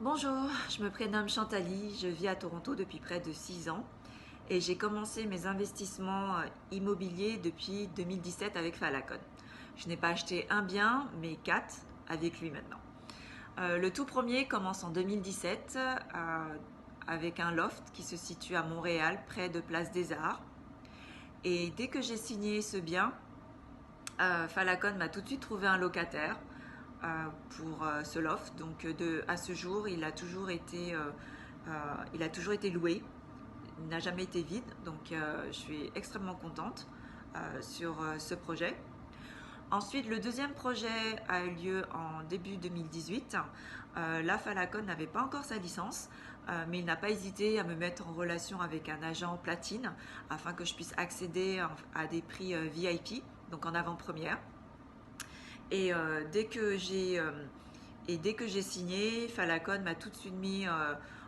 Bonjour, je me prénomme Chantali, je vis à Toronto depuis près de 6 ans et j'ai commencé mes investissements immobiliers depuis 2017 avec Falacon. Je n'ai pas acheté un bien, mais 4 avec lui maintenant. Le tout premier commence en 2017 avec un loft qui se situe à Montréal, près de Place des Arts. Et dès que j'ai signé ce bien, Falacon m'a tout de suite trouvé un locataire pour ce loft. Donc à ce jour, il a toujours été loué. Il n'a jamais été vide. Donc je suis extrêmement contente sur ce projet. Ensuite, le deuxième projet a eu lieu en début 2018. Là, Falacon n'avait pas encore sa licence, mais il n'a pas hésité à me mettre en relation avec un agent platine afin que je puisse accéder à des prix VIP, donc en avant-première. Et dès que j'ai signé, Falacon m'a tout de suite mis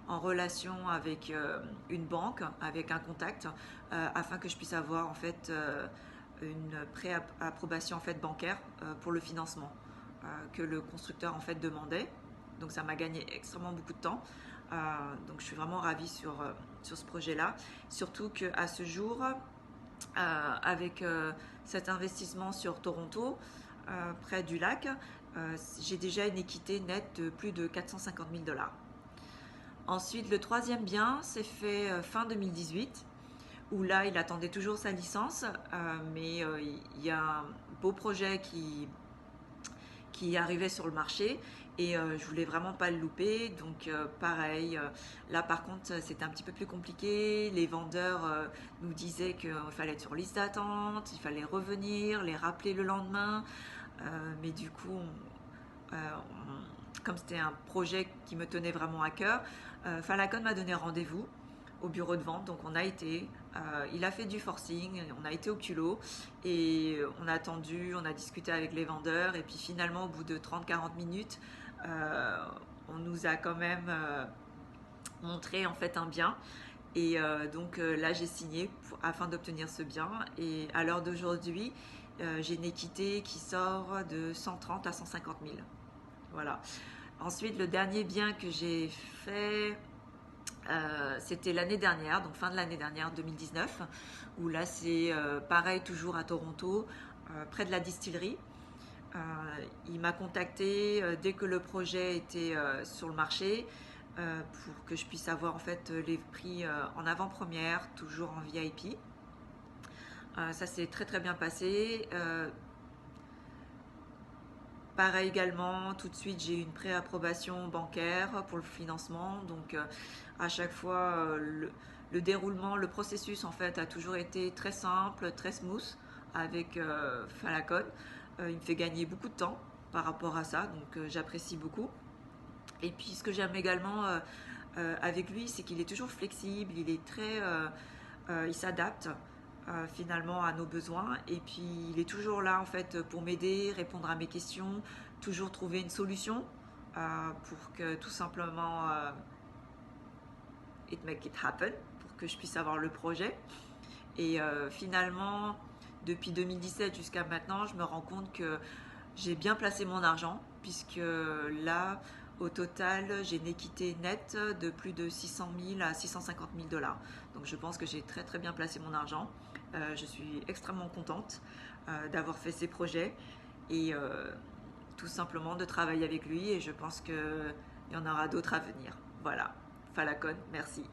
en relation avec une banque, avec un contact, afin que je puisse avoir en fait une préapprobation en fait bancaire pour le financement que le constructeur en fait demandait. Donc ça m'a gagné extrêmement beaucoup de temps. Donc je suis vraiment ravie sur ce projet-là. Surtout qu'à ce jour, avec cet investissement sur Toronto, près du lac, j'ai déjà une équité nette de plus de 450 000 $. Ensuite, le troisième bien s'est fait fin 2018, où là, il attendait toujours sa licence, mais il y a un beau projet qui arrivait sur le marché et je voulais vraiment pas le louper. Donc pareil, là par contre c'était un petit peu plus compliqué. Les vendeurs nous disaient qu'il fallait être sur liste d'attente, il fallait revenir, les rappeler le lendemain. Mais du coup, comme c'était un projet qui me tenait vraiment à cœur, Falacon m'a donné rendez-vous au bureau de vente. Donc on a été, il a fait du forcing, on a été au culot et on a attendu, on a discuté avec les vendeurs et puis finalement au bout de 30-40 minutes, on nous a quand même montré en fait un bien. Et donc là j'ai signé afin d'obtenir ce bien et à l'heure d'aujourd'hui j'ai une équité qui sort de 130 à 150 000. Voilà. Ensuite le dernier bien que j'ai fait, c'était l'année dernière, donc fin de l'année dernière 2019, où là c'est pareil toujours à Toronto, près de la distillerie. Euh, il m'a contacté dès que le projet était sur le marché pour que je puisse avoir en fait les prix en avant-première, toujours en VIP. Ça s'est très très bien passé. Pareil également, tout de suite j'ai eu une préapprobation bancaire pour le financement. Donc à chaque fois le déroulement, le processus en fait a toujours été très simple, très smooth avec Falacon. Il me fait gagner beaucoup de temps par rapport à ça, donc j'apprécie beaucoup. Et puis ce que j'aime également avec lui, c'est qu'il est toujours flexible, il s'adapte finalement à nos besoins. Et puis il est toujours là en fait pour m'aider, répondre à mes questions, toujours trouver une solution pour que tout simplement it make it happen, pour que je puisse avoir le projet. Et finalement, depuis 2017 jusqu'à maintenant, je me rends compte que j'ai bien placé mon argent, puisque là, au total, j'ai une équité nette de plus de 600 000 à 650 000 $. Donc je pense que j'ai très très bien placé mon argent. Je suis extrêmement contente d'avoir fait ces projets et tout simplement de travailler avec lui et je pense qu'il y en aura d'autres à venir. Voilà, Falacon, merci.